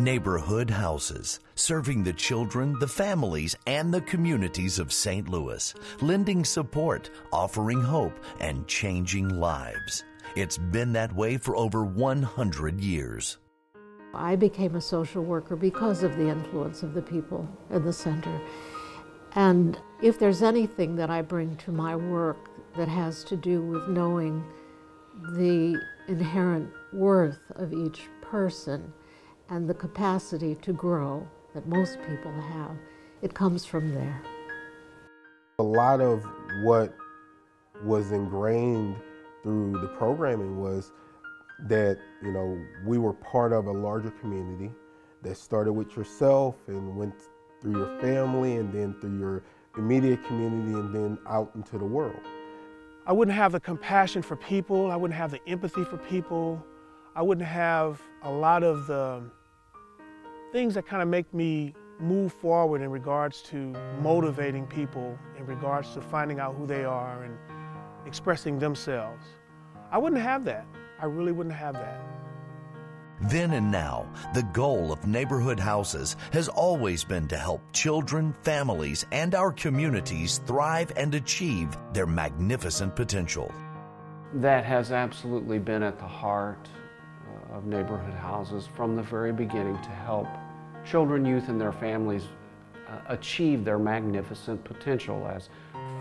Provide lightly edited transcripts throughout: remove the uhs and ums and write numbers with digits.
Neighborhood Houses, serving the children, the families, and the communities of St. Louis, lending support, offering hope, and changing lives. It's been that way for over 100 years. I became a social worker because of the influence of the people in the center. And if there's anything that I bring to my work that has to do with knowing the inherent worth of each person and the capacity to grow that most people have, it comes from there. A lot of what was ingrained through the programming was that, we were part of a larger community that started with yourself and went through your family and then through your immediate community and then out into the world. I wouldn't have the compassion for people, I wouldn't have the empathy for people, I wouldn't have a lot of the things that kind of make me move forward in regards to motivating people, in regards to finding out who they are and expressing themselves. I wouldn't have that. I really wouldn't have that. Then and now, the goal of Neighborhood Houses has always been to help children, families, and our communities thrive and achieve their magnificent potential. That has absolutely been at the heart of Neighborhood Houses from the very beginning, to help children, youth, and their families achieve their magnificent potential, as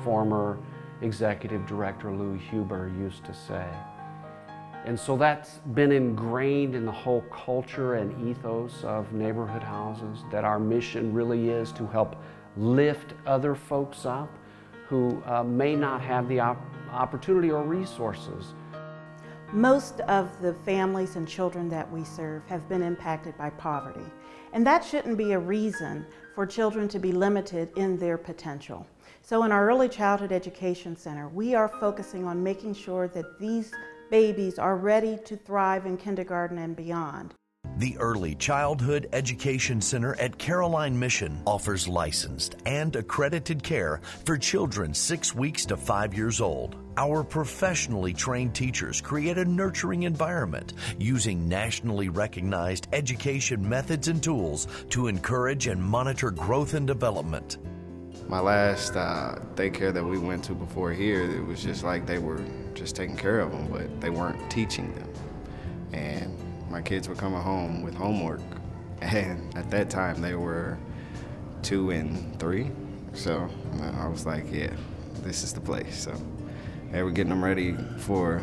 former Executive Director Lou Huber used to say. And so that's been ingrained in the whole culture and ethos of Neighborhood Houses, that our mission really is to help lift other folks up who may not have the opportunity or resources. Most of the families and children that we serve have been impacted by poverty, and that shouldn't be a reason for children to be limited in their potential. So in our Early Childhood Education Center, we are focusing on making sure that these babies are ready to thrive in kindergarten and beyond. The Early Childhood Education Center at Caroline Mission offers licensed and accredited care for children 6 weeks to 5 years old. Our professionally trained teachers create a nurturing environment using nationally recognized education methods and tools to encourage and monitor growth and development. My last daycare that we went to before here, it was just like they were just taking care of them, but they weren't teaching them. And my kids were coming home with homework, and at that time they were 2 and 3. So I was like, yeah, this is the place. So they were getting them ready for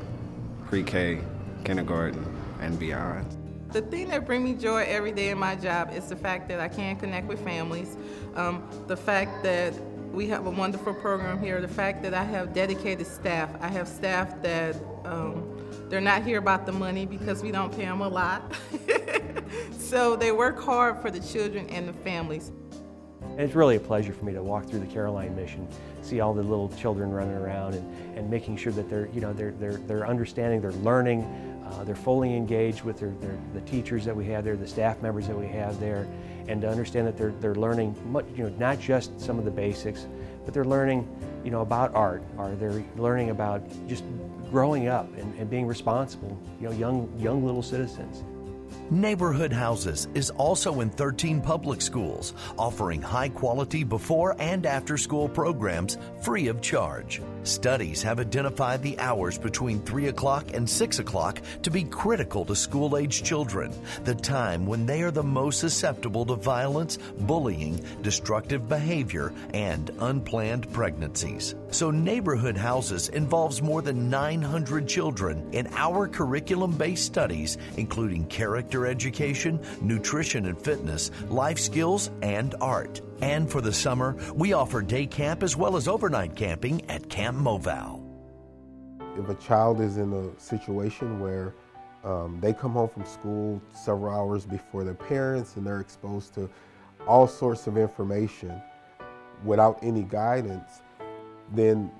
pre-K, kindergarten, and beyond. The thing that brings me joy every day in my job is the fact that I can connect with families, the fact that we have a wonderful program here, the fact that I have dedicated staff. I have staff that they're not here about the money because we don't pay them a lot. So they work hard for the children and the families. It's really a pleasure for me to walk through the Caroline Mission, see all the little children running around and making sure that they're understanding, they're learning, they're fully engaged with the teachers that we have there, the staff members that we have there, and to understand that they're learning much, not just some of the basics, but they're learning, about art, or they're learning about just growing up and being responsible, young little citizens. Neighborhood Houses is also in 13 public schools, offering high-quality before and after-school programs free of charge. Studies have identified the hours between 3 o'clock and 6 o'clock to be critical to school-age children, the time when they are the most susceptible to violence, bullying, destructive behavior, and unplanned pregnancies. So Neighborhood Houses involves more than 900 children in our curriculum-based studies, including character education, nutrition and fitness, life skills, and art. And for the summer, we offer day camp as well as overnight camping at Camp Moval. If a child is in a situation where they come home from school several hours before their parents and they're exposed to all sorts of information without any guidance, then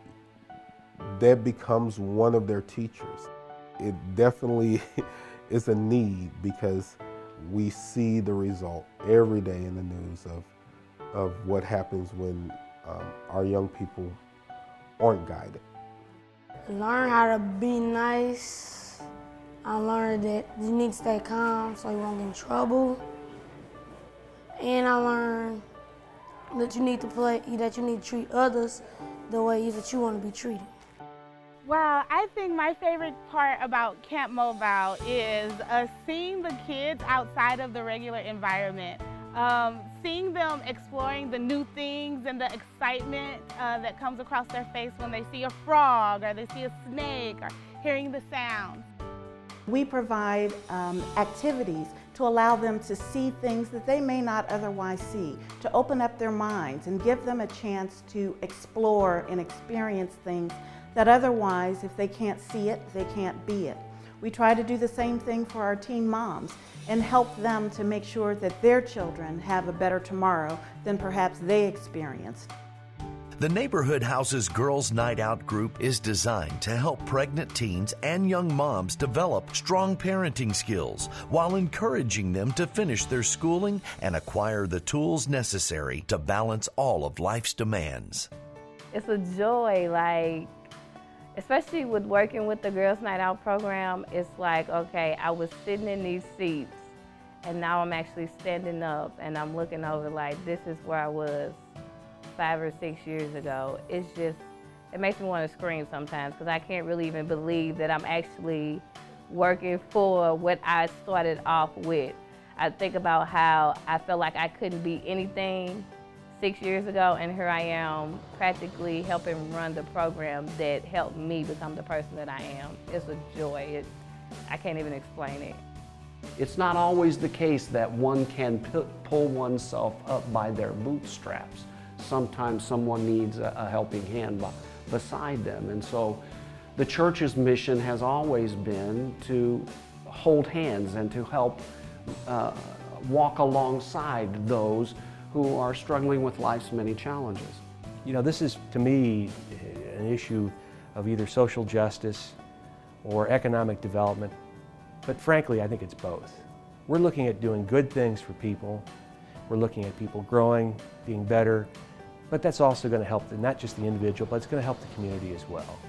that becomes one of their teachers. It definitely is a need, because we see the result every day in the news of what happens when our young people aren't guided. Learn how to be nice. I learned that you need to stay calm so you won't get in trouble. And I learned that you need to treat others the way that you want to be treated. Well, I think my favorite part about Camp Mobile is seeing the kids outside of the regular environment. Seeing them exploring the new things and the excitement that comes across their face when they see a frog or they see a snake or hearing the sounds. We provide activities to allow them to see things that they may not otherwise see, to open up their minds and give them a chance to explore and experience things that otherwise, if they can't see it, they can't be it. We try to do the same thing for our teen moms and help them to make sure that their children have a better tomorrow than perhaps they experienced. The Neighborhood Houses Girls Night Out group is designed to help pregnant teens and young moms develop strong parenting skills while encouraging them to finish their schooling and acquire the tools necessary to balance all of life's demands. It's a joy, especially with working with the Girls Night Out program. It's like, okay, I was sitting in these seats and now I'm actually standing up and I'm looking over like, this is where I was 5 or 6 years ago. It's just, it makes me want to scream sometimes because I can't really even believe that I'm actually working for what I started off with. I think about how I felt like I couldn't be anything 6 years ago, and here I am practically helping run the program that helped me become the person that I am. It's a joy. I can't even explain it. It's not always the case that one can pull oneself up by their bootstraps. Sometimes someone needs a helping hand beside them. And so the church's mission has always been to hold hands and to help walk alongside those who are struggling with life's many challenges. You know, this is, to me, an issue of either social justice or economic development, but frankly, I think it's both. We're looking at doing good things for people. We're looking at people growing, being better, but that's also going to help not just the individual, but it's going to help the community as well.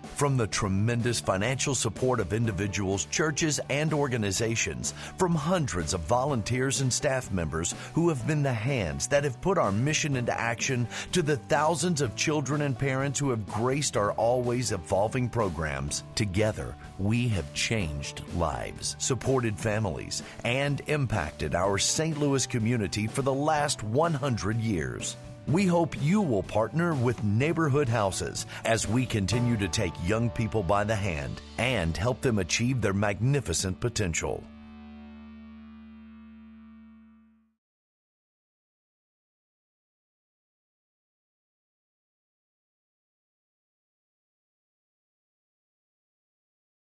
From the tremendous financial support of individuals, churches, and organizations, from hundreds of volunteers and staff members who have been the hands that have put our mission into action, to the thousands of children and parents who have graced our always evolving programs, together we have changed lives, supported families, and impacted our St. Louis community for the last 100 years. We hope you will partner with Neighborhood Houses as we continue to take young people by the hand and help them achieve their magnificent potential.